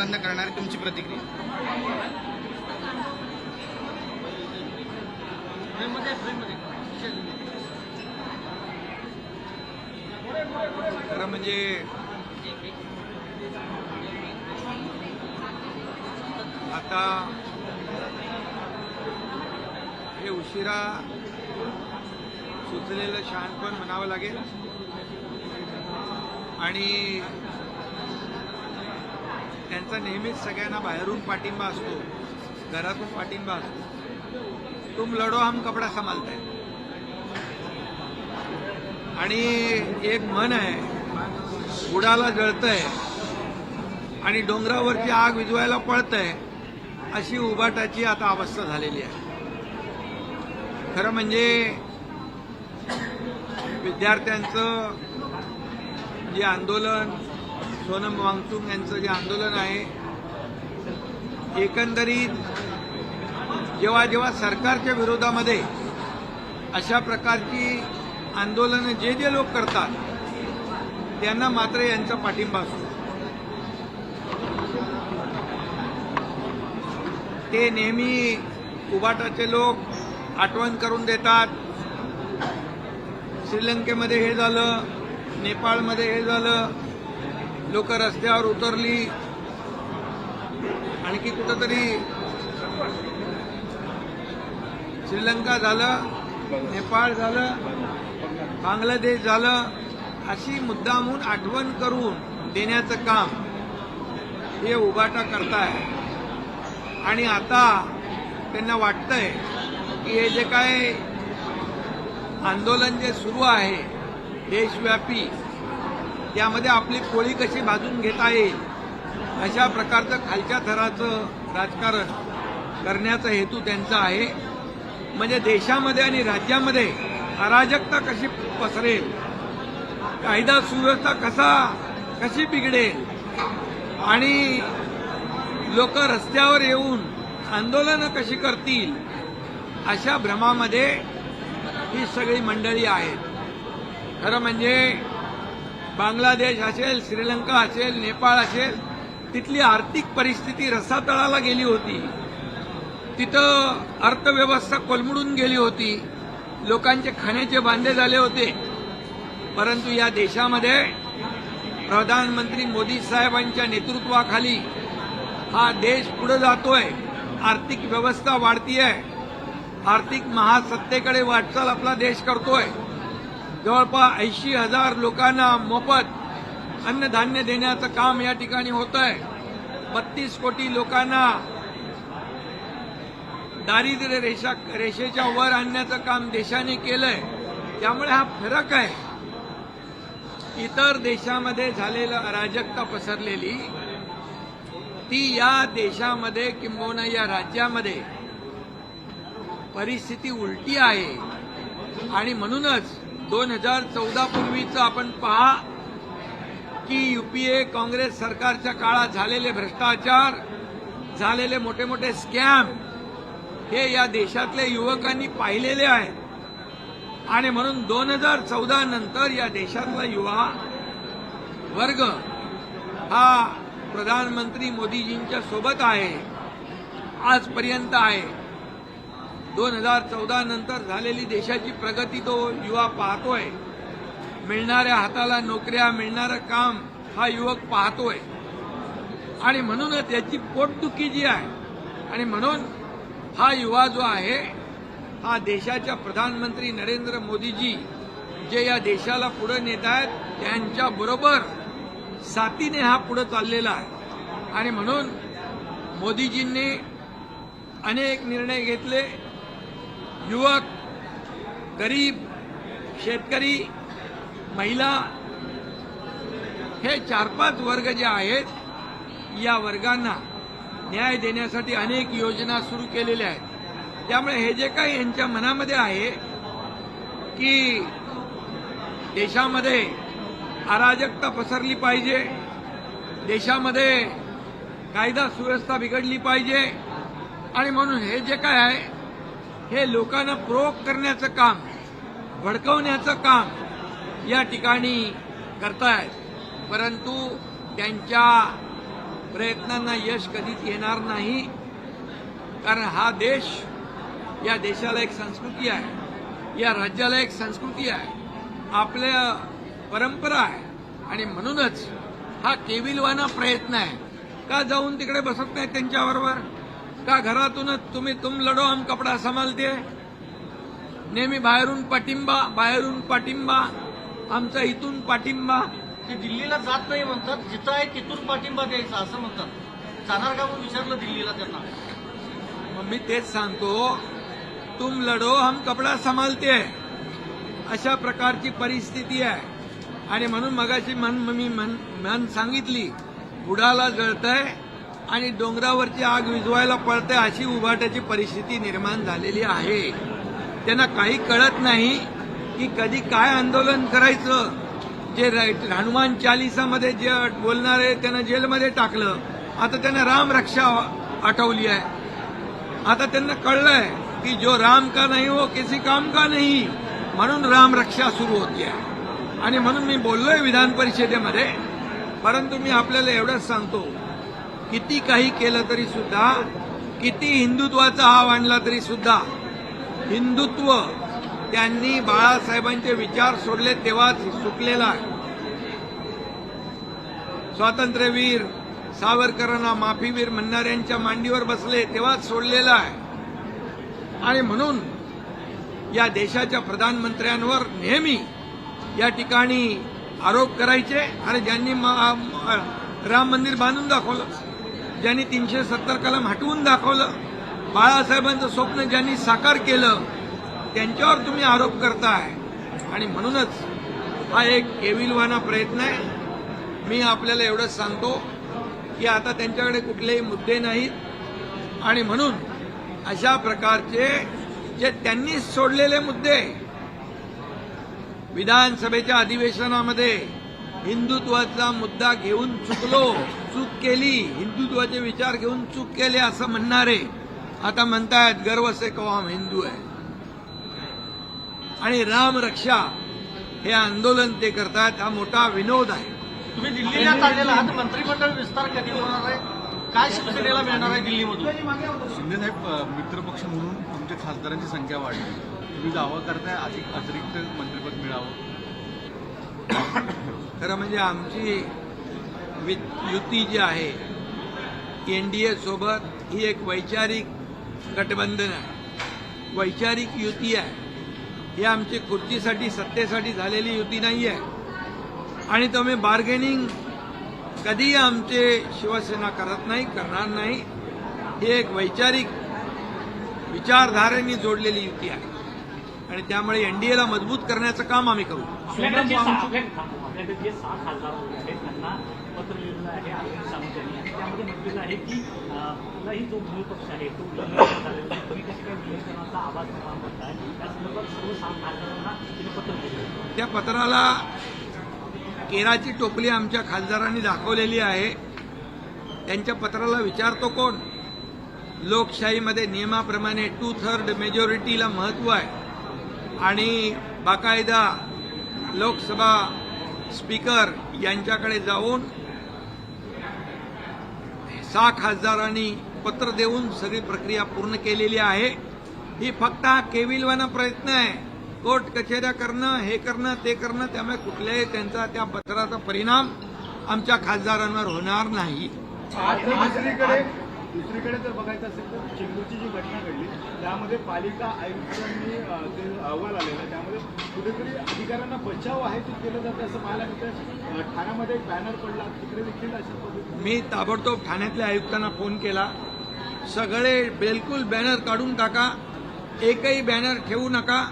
बंद करणार आहे, तुमची प्रतिक्रिया? खरं म्हणजे आता हे उशिरा सुचलेलं शहाणपण म्हणावं लागेल आणि त्यांचा नेहमीच सगळ्यांना बाहेरून पाठिंबा असतो, घरातून पाठिंबा असतो. तुम लढो हम कपडा संभालताय. आणि एक म्हण आहे, उडाला जळतंय आणि डोंगरावरची आग विझवायला पळतंय, अशी उबाटाची आता अवस्था झालेली आहे. खरं म्हणजे विद्यार्थ्यांचं जे आंदोलन, सोनम वांगचुक यांचं जे आंदोलन आहे, एकंदरीत जेव्हा जेव्हा सरकारच्या विरोधामध्ये अशा प्रकारची आंदोलनं जे जे लोक करतात त्यांना मात्र यांचा पाठिंबा असतो. ते नेहमी उबाटाचे लोक आठवण करून देतात, श्रीलंकेमध्ये हे झालं, नेपाळमध्ये हे झालं, लोक रस्त्यावर उतरली, आणखी कुठंतरी श्रीलंका झालं, नेपाळ झालं, बांगलादेश झालं, अशी मुद्दामून आठवण करून देण्याचं काम हे उबाटा करताय. आणि आता त्यांना वाटतंय की हे जे काय आंदोलन जे सुरू आहे देशव्यापी, त्यामध्ये आपली पोळी कशी भाजून घेता येईल अशा प्रकारचं खालच्या थराचं राजकारण करण्याचा हेतू त्यांचा आहे. म्हणजे देशामध्ये आणि राज्यामध्ये अराजकता कशी पसरेल, कायदा सुव्यवस्था कशी बिघडेल आणि लोक रस्त्यावर येऊन आंदोलनं कशी करतील, अशा भ्रमामध्ये ही सगळी मंडळी आहेत. खरं म्हणजे बांगलादेश असेल, श्रीलंका असेल, नेपाळ असेल, तिथली आर्थिक परिस्थिती रसातळाला गेली होती. तिथं अर्थव्यवस्था कोलमडून गेली होती, लोकांचे खाण्याचे बांधे झाले होते. परंतु या देशामध्ये प्रधानमंत्री मोदी साहेबांच्या नेतृत्वाखाली हा देश पुढे जातोय, आर्थिक व्यवस्था वाढतीये, आर्थिक महासत्तेकडे वाटचाल आपला देश करतोय. जवळपास 80,000 लोकांना मोफत अन्नधान्य देण्याचं काम या ठिकाणी होतंय. 32 कोटी लोकांना दारिद्र्य रेषेच्या वर आणण्याचं काम देशाने केलंय. त्यामुळे हा फरक आहे. इतर देशामध्ये झालेलं अराजकता पसरलेली ती या देशामध्ये किंबहुना या राज्यामध्ये परिस्थिती उलटी आहे. आणि म्हणूनच 2014 पूर्वीचं आपण पहा की यूपीए काँग्रेस सरकारच्या काळात झालेले भ्रष्टाचार, झालेले मोठे मोठे स्कॅम हे या देशातल्या युवकांनी पाहिलेले आहेत. आणि म्हणून 2014 नंतर या देशातला युवा वर्ग हा प्रधानमंत्री मोदीजींच्या सोबत आहे, आजपर्यंत आहे. 2014 नंतर झालेली देशाची प्रगती तो युवा पाहतोय. मिळणाऱ्या हाताला नोकऱ्या, मिळणारं काम हा युवक पाहतोय. आणि म्हणूनच याची पोटदुखी जी आहे, आणि म्हणून हा युवा जो आहे हा देशाच्या प्रधानमंत्री नरेंद्र मोदीजी जे या देशाला पुढे नेत आहेत त्यांच्याबरोबर साथीने हा पुढे चाललेला आहे. आणि म्हणून मोदीजींनी अनेक निर्णय घेतले. युवक, गरीब, शेतकरी, महिला हे 4-5 वर्ग जे आहेत या वर्गांना न्याय देण्यासाठी अनेक योजना सुरू केलेल्या आहेत. त्यामुळे हे जे काही यांच्या मनामध्ये आहे की देशामध्ये अराजकता पसरली पाहिजे, देशामध्ये कायदा सुव्यवस्था बिघडली पाहिजे, आणि म्हणून हे जे काय आहे हे लोकांना प्रोवोक करण्याचं काम, भडकवण्याचं काम या ठिकाणी करतायत. परंतु त्यांच्या प्रयत्नांना यश कधीच येणार नाही. कारण हा देश, या देशाला एक संस्कृती आहे, या राज्याला एक संस्कृती आहे, आपल्या परंपरा आहे. आणि म्हणूनच हा केविलवाना प्रयत्न आहे. का जाऊन तिकडे बसत नाही त्यांच्याबरोबर? का घरातूनच तुम लढो हम कपडा संभालते, नेहमी बाहेरून पाठिंबा, आमचा इथून पाठिंबा. ते दिल्लीला जात नाही म्हणतात, जिथं आहे तिथून पाठिंबा द्यायचा असं म्हणतात. जाणार का म्हणून विचारलं दिल्लीला त्यांना. मग मी तेच सांगतो, तुम लढो हम कपडा संभालते, अशा प्रकारची परिस्थिती आहे. आणि म्हणून मगाशी मन सांगितली, बुडाला जळतंय आणि डोंगरावरची आग विझवायला पळतंय, अशी उभाट्याची परिस्थिती निर्माण झालेली आहे. त्यांना काही कळत नाही की कधी काय आंदोलन करायचं. जे हनुमान चालिसामध्ये जे बोलणारे त्यांना जेलमध्ये टाकलं, आता त्यांना राम रक्षा आठवली आहे. आता त्यांना कळलंय की जो राम का नाही वो किसी काम का नाही, म्हणून राम रक्षा सुरू होती आहे. आणि म्हणून मी बोललोय विधान परिषदेमध्ये. परंतु मी आपल्याला एवढंच सांगतो, किती काही केलं तरी सुद्धा, किती हिंदुत्वाचा हाव आणला तरी सुद्धा, हिंदुत्व त्यांनी बाळासाहेबांचे विचार सोडले तेव्हाच सुटलेला आहे. स्वातंत्र्यवीर सावरकरांना माफीवीर म्हणणाऱ्यांच्या मांडीवर बसले तेव्हाच सोडलेला आहे. आणि म्हणून या देशाच्या प्रधानमंत्र्यांवर नेहमी या ठिकाणी आरोप करायचे. आणि ज्यांनी राम मंदिर बांधून दाखवलं, ज्यांनी 370 कलम हटवून दाखवलं, बाळासाहेबांचं स्वप्न ज्यांनी साकार केलं, त्यांच्यावर तुम्ही आरोप करताय. आणि म्हणूनच हा एक केविलवाना प्रयत्न आहे. मी आपल्याला एवढंच सांगतो की आता त्यांच्याकडे कुठलेही मुद्दे नाहीत. आणि म्हणून अशा प्रकारचे जे त्यांनी सोडलेले मुद्दे, विधानसभेच्या अधिवेशनामध्ये हिंदुत्वाचा मुद्दा घेऊन चूक केली, हिंदुत्वाचे विचार घेऊन चूक केले असं म्हणणारे आता म्हणतायत गर्व से कहो हम हिंदू आहे. आणि राम रक्षा हे आंदोलन ते करतात, हा मोठा विनोद आहे. तुम्ही दिल्लीला चाललेला आहात, मंत्रिमंडळ विस्तार कधी होणार आहे? काय शिवसेनेला मिळणार आहे दिल्लीमधून? शिंदेसाहेब, मित्रपक्ष म्हणून तुमच्या खासदारांची संख्या वाढली, तुम्ही दावा करताय अधिक अतिरिक्त मंत्रिपद मिळावं. खरं म्हणजे आमची युती जी आहे एनडीए सोबत, ही एक वैचारिक गठबंधन आहे, वैचारिक युती आहे. ही आमची खुर्चीसाठी, सत्तेसाठी झालेली युती नाही आहे. आणि तुम्ही बार्गेनिंग कधीही आमचे शिवसेना करत नाही, करणार नाही. ही एक वैचारिक विचारधारेने जोडलेली युती आहे. आणि त्यामुळे एनडीएला मजबूत करण्याचं काम आम्ही करू. आपल्याकडे जे 6 खासदार आहेत त्यांना पत्र लिहिलेलं आहे अरविंद सावंत यांनी, आणि त्यामध्ये म्हटलेलं आहे की कुठलाही जो मूळ पक्ष आहे तो झालेला तुम्ही कशी काय विलीनीकरणाचा आवाज निर्माण करताय, त्या संदर्भात सर्व 6 खासदारांना तिने पत्र लिहिलं. त्या पत्राला केराची टोपली आमच्या खासदारांनी दाखवलेली आहे. त्यांच्या पत्राला विचारतो कोण? लोकशाहीमध्ये नियमाप्रमाणे 2/3 मेजॉरिटीला महत्व आहे. आणि बाकायदा लोकसभा स्पीकर यांच्याकडे जाऊन 6 खासदारांनी पत्र देऊन सगळी प्रक्रिया पूर्ण केलेली आहे. ही फक्त हा केविलवाना प्रयत्न आहे, कोर्ट कचेऱ्या करणं, हे करणं, ते करणं. त्यामुळे कुठल्याही त्यांचा त्या पत्राचा परिणाम आमच्या खासदारांवर होणार नाही. दुसरीकडे जर बघायचं असेल तर चेंबूरची जी घटना घडली त्यामध्ये पालिका आयुक्तांनी जे अहवाल आलेला, त्यामध्ये कुठेतरी अधिकाऱ्यांना बचाव आहे ते केलं जातं असं पाहायला मिळतं. ठाण्यामध्ये एक बॅनर पडला, तिकडे देखील अशा पद्धतीने मी ताबडतोब ठाण्यातल्या आयुक्तांना फोन केला. सगळे बिलकुल बॅनर काढून टाका, एकही बॅनर ठेवू नका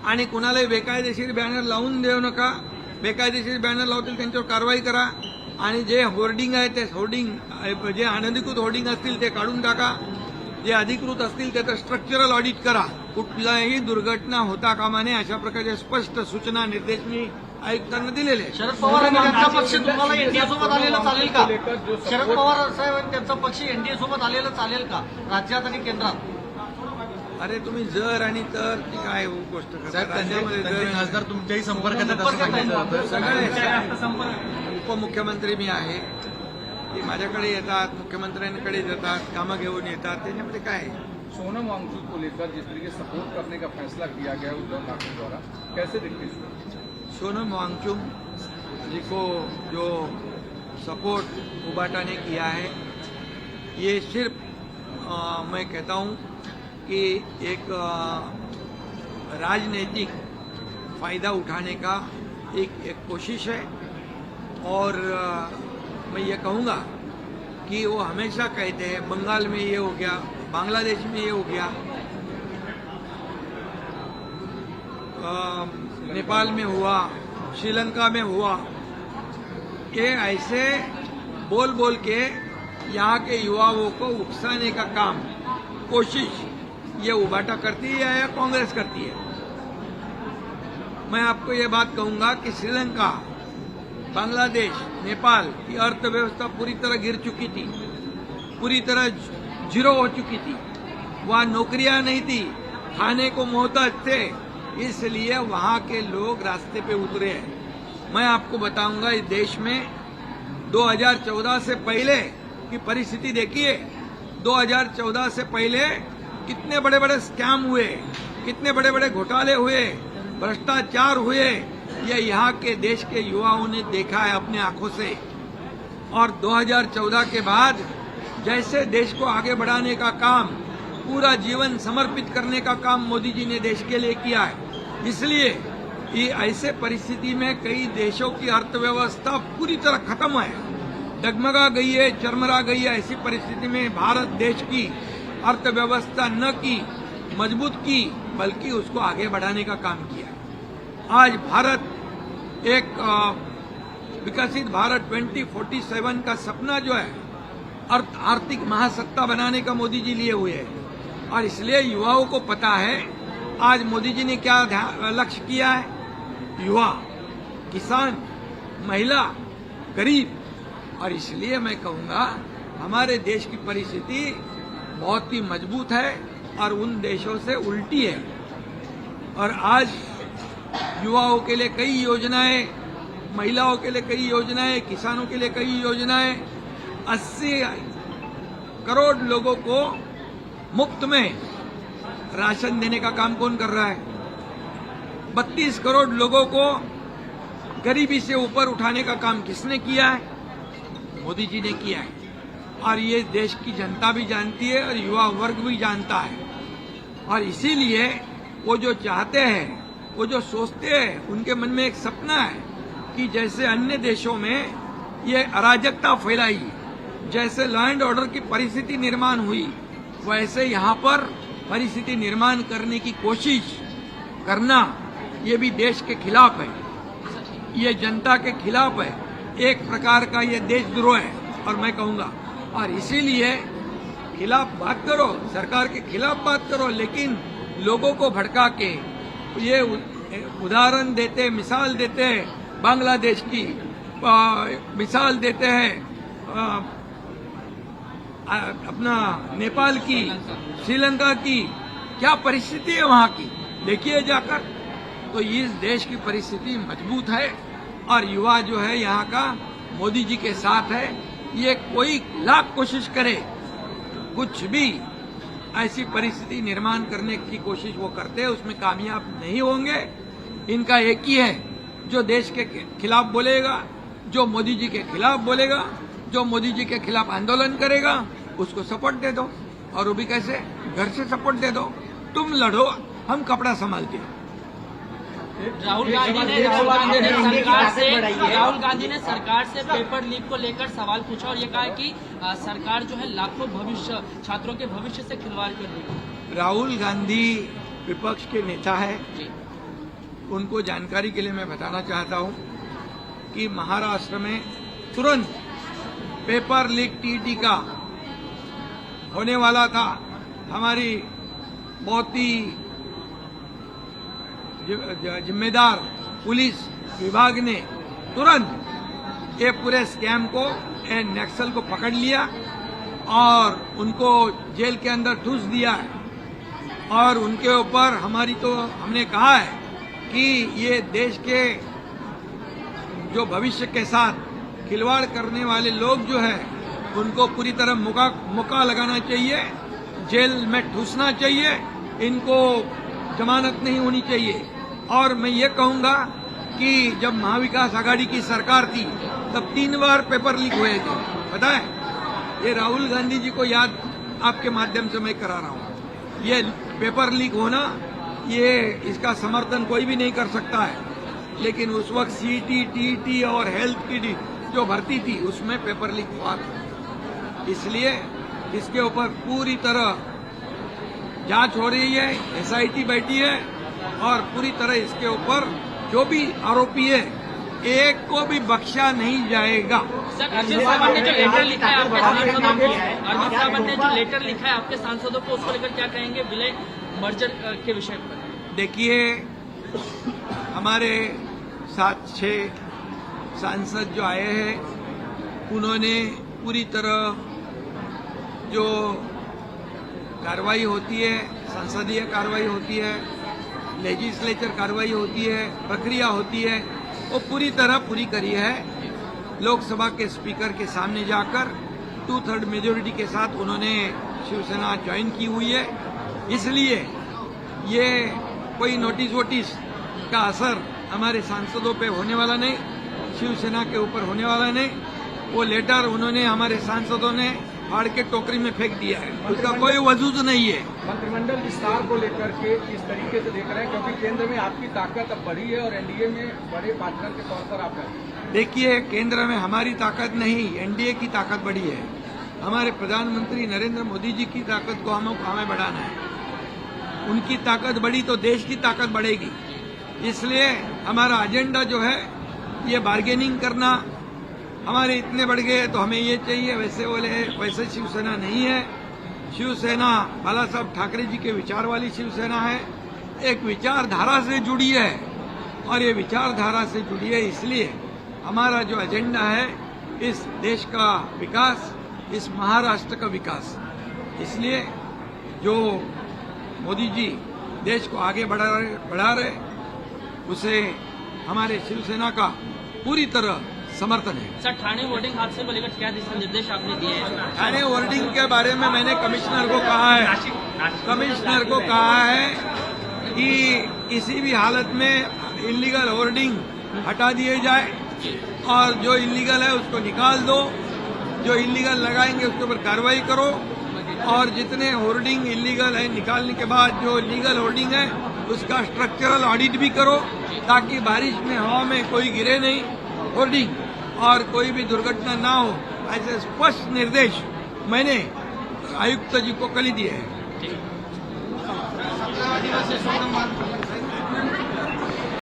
आणि कुणालाही बेकायदेशीर बॅनर लावून देऊ नका. बेकायदेशीर बॅनर लावतील त्यांच्यावर कारवाई करा. आणि जे होर्डिंग आहे ते होर्डिंग, जे अनधिकृत होर्डिंग असतील ते काढून टाका. जे अधिकृत असतील त्याचं स्ट्रक्चरल ऑडिट करा. कुठलाही दुर्घटना होता कामा नये अशा प्रकारचे स्पष्ट सूचना, निर्देश मी आयुक्तांना दिलेले आहेत. शरद पवार आणि त्यांचा पक्ष तुम्हाला एनडीए सोबत आलेलं चालेल का? शरद पवार साहेब आणि त्यांचा पक्ष एनडीए सोबत आलेलं चालेल का राज्यात आणि केंद्रात? अरे तुम्ही जर आणि तर ती काय गोष्ट करता? साहेब, राज्यामध्ये त्यांचे जर खासदार तुमच्याही संपर्कात आहेत असं संपर्कात सांगितलं आहेत. जातं. सगळे उपमुख्यमंत्री मी आहे, ते माझ्याकडे येतात, मुख्यमंत्र्यांकडे जातात, कामं घेऊन येतात, त्याच्यामध्ये काय आहे? सोनम वांगचुक को लेकर जिस तरीके सपोर्ट करने का फैसला किया गया उद्धव ठाकरे द्वारा, कैसे देखते हैं इसको? सोनम वांगचुक जी को जो सपोर्ट उबाटा ने किया है, ये सिर्फ मैं कहता हूँ कि एक राजनीतिक फायदा उठाने का एक कोशिश है। और मैं ये कहूँगा कि वो हमेशा कहते हैं बंगाल में ये हो गया, बांग्लादेश में ये हो गया, नेपाल में हुआ, श्रीलंका में हुआ, ये ऐसे बोल बोल के यहाँ के युवाओं को उकसाने का काम कोशिश ये उबाटा करती है या कांग्रेस करती है। मैं आपको ये बात कहूंगा कि श्रीलंका, बांग्लादेश, नेपाल की अर्थव्यवस्था पूरी तरह गिर चुकी थी, पूरी तरह जीरो हो चुकी थी, वहाँ नौकरियां नहीं थी, खाने को मोहताज थे, इसलिए वहाँ के लोग रास्ते पे उतरे हैं। मैं आपको बताऊंगा इस देश में 2014 से पहले की परिस्थिति देखिए। 2014 से पहले कितने बड़े बड़े स्कैम हुए, कितने बड़े बड़े घोटाले हुए, भ्रष्टाचार हुए, ये यहाँ के देश के युवाओं ने देखा है अपने आंखों से। और 2014 के बाद जैसे देश को आगे बढ़ाने का काम, पूरा जीवन समर्पित करने का काम मोदी जी ने देश के लिए किया है। इसलिए ये ऐसे परिस्थिति में कई देशों की अर्थव्यवस्था पूरी तरह खत्म है, डगमगा गई है, चरमरा गई है। ऐसी परिस्थिति में भारत देश की अर्थव्यवस्था न की मजबूत की, बल्कि उसको आगे बढ़ाने का काम किया। आज भारत एक विकसित भारत 2047 का सपना जो है आर्थिक महासत्ता बनाने का मोदी जी लिए हुए हैं। और इसलिए युवाओं को पता है आज मोदी जी ने क्या लक्ष्य किया है। युवा, किसान, महिला, गरीब। और इसलिए मैं कहूँगा हमारे देश की परिस्थिति बहुत ही मजबूत है और उन देशों से उल्टी है। और आज युवाओं के लिए कई योजनाएं, महिलाओं के लिए कई योजनाएं, किसानों के लिए कई योजनाएं, 80 करोड़ लोगों को मुफ्त में राशन देने का काम कौन कर रहा है? 32 करोड़ लोगों को गरीबी से ऊपर उठाने का काम किसने किया है? मोदी जी ने किया है। और ये देश की जनता भी जानती है और युवा वर्ग भी जानता है। और इसीलिए वो जो चाहते हैं, वो जो सोचते हैं, उनके मन में एक सपना है कि जैसे अन्य देशों में ये अराजकता फैलाई, जैसे लॉ एंड ऑर्डर की परिस्थिति निर्माण हुई, वैसे यहाँ पर परिस्थिति निर्माण करने की कोशिश करना ये भी देश के खिलाफ है, ये जनता के खिलाफ है, एक प्रकार का ये देशद्रोह है। और मैं कहूँगा, और इसीलिए खिलाफ बात करो, सरकार के खिलाफ बात करो, लेकिन लोगों को भड़का के ये उदाहरण देते, मिसाल देते हैं बांग्लादेश की, मिसाल देते हैं अपना नेपाल की, श्रीलंका की, क्या परिस्थिति है वहाँ की, देखिए जाकर। तो इस देश की परिस्थिति मजबूत है और युवा जो है यहाँ का मोदी जी के साथ है। ये कोई लाख कोशिश करे, कुछ भी ऐसी परिस्थिति निर्माण करने की कोशिश वो करते हैं, उसमें कामयाब नहीं होंगे। इनका एक ही है, जो देश के खिलाफ बोलेगा, जो मोदी जी के खिलाफ बोलेगा, जो मोदी जी के खिलाफ आंदोलन करेगा, उसको सपोर्ट दे दो। और वो भी कैसे? घर से सपोर्ट दे दो, तुम लड़ो, हम कपड़ा संभालते हैं। राहुल गांधी ने सरकार से पेपर लीक को लेकर सवाल पूछा और ये कहा कि सरकार जो है लाखों छात्रों के भविष्य से खिलवाड़ कर रही है। राहुल गांधी विपक्ष के नेता है, उनको जानकारी के लिए मैं बताना चाहता हूं कि महाराष्ट्र में तुरंत पेपर लीक टीटी का होने वाला था। हमारी बहुत ही जिम्मेदार पुलिस विभाग ने तुरंत ये पूरे स्कैम को, नक्सल को पकड़ लिया और उनको जेल के अंदर ठूस दिया है। और उनके ऊपर हमने कहा है कि ये देश के जो भविष्य के साथ खिलवाड़ करने वाले लोग जो है उनको पूरी तरह मुका लगाना चाहिए, जेल में ठूसना चाहिए, इनको जमानत नहीं होनी चाहिए। और मैं ये कहूंगा कि जब महाविकास आघाड़ी की सरकार थी तब 3 बार पेपर लीक हुए थे, पता है? ये राहुल गांधी जी को याद आपके माध्यम से मैं करा रहा हूं। ये पेपर लीक होना, ये इसका समर्थन कोई भी नहीं कर सकता है, लेकिन उस वक्त सीटी, टीटी और हेल्थ की जो भर्ती थी उसमें पेपर लीक हुआ था। इसलिए इसके ऊपर पूरी तरह जांच हो रही है, एसआईटी बैठी है और पूरी तरह इसके ऊपर जो भी आरोपी है एक को भी बख्शा नहीं जाएगा। सर, अरविंद सावंत ने जो लेटर लिखा है आपके सांसदों को, अरविंद सावंत ने जो लेटर लिखा है आपके सांसदों को, उसको लेकर क्या कहेंगे विलय मर्जर के विषय पर? देखिए, हमारे 7-6 सांसद जो आए हैं उन्होंने पूरी तरह जो कार्रवाई होती है, संसदीय कार्रवाई होती है, लेजिस्लेचर कार्रवाई होती है, प्रक्रिया होती है, वो पूरी तरह पूरी करी है। लोकसभा के स्पीकर के सामने जाकर 2/3 मेजोरिटी के साथ उन्होंने शिवसेना ज्वाइन की हुई है। इसलिए ये कोई नोटिस वोटिस का असर हमारे सांसदों पे होने वाला नहीं, शिवसेना के ऊपर होने वाला नहीं। वो लेटर उन्होंने, हमारे सांसदों ने फाड़ के टोकरी में फेंक दिया है, उसका कोई वजूद नहीं है। मंत्रिमंडल विस्तार को लेकर के इस तरीके से देख रहे हैं, क्योंकि केंद्र में आपकी ताकत अब बढ़ी है और एनडीए में बड़े पार्टनर के तौर पर आप हैं। देखिए, केंद्र में हमारी ताकत नहीं, एनडीए की ताकत बढ़ी है। हमारे प्रधानमंत्री नरेंद्र मोदी जी की ताकत को हमें बढ़ाना है। उनकी ताकत बढ़ी तो देश की ताकत बढ़ेगी। इसलिए हमारा एजेंडा जो है ये बार्गेनिंग करना, हमारे इतने बढ़ गए तो हमें ये चाहिए, वैसे बोले, वैसे शिवसेना नहीं है। शिवसेना बाला साहब ठाकरे जी के विचार वाली शिवसेना है, एक विचारधारा से जुड़ी है और ये विचारधारा से जुड़ी है। इसलिए हमारा जो एजेंडा है इस देश का विकास, इस महाराष्ट्र का विकास। इसलिए जो मोदी जी देश को आगे बढ़ा रहे उसे हमारे शिवसेना का पूरी तरह समर्थन है। सर, ठाणे होर्डिंग हादसे को लेकर क्या दिशा निर्देश आपने दिए हैं? ठाणे होर्डिंग के बारे में मैंने कमिश्नर को कहा है, कमिश्नर को कहा है कि किसी भी हालत में इलीगल होर्डिंग हटा दिए जाए और जो इलीगल है उसको निकाल दो, जो इलीगल लगाएंगे उसके ऊपर कार्रवाई करो और जितने होर्डिंग इलीगल है निकालने के बाद जो लीगल होर्डिंग है उसका स्ट्रक्चरल ऑडिट भी करो, ताकि बारिश में, हवा में कोई गिरे नहीं होर्डिंग और कोई भी दुर्घटना ना हो। ऐसे स्पष्ट निर्देश मैंने आयुक्त जी को कल ही दिए हैं। 17 दिवसीय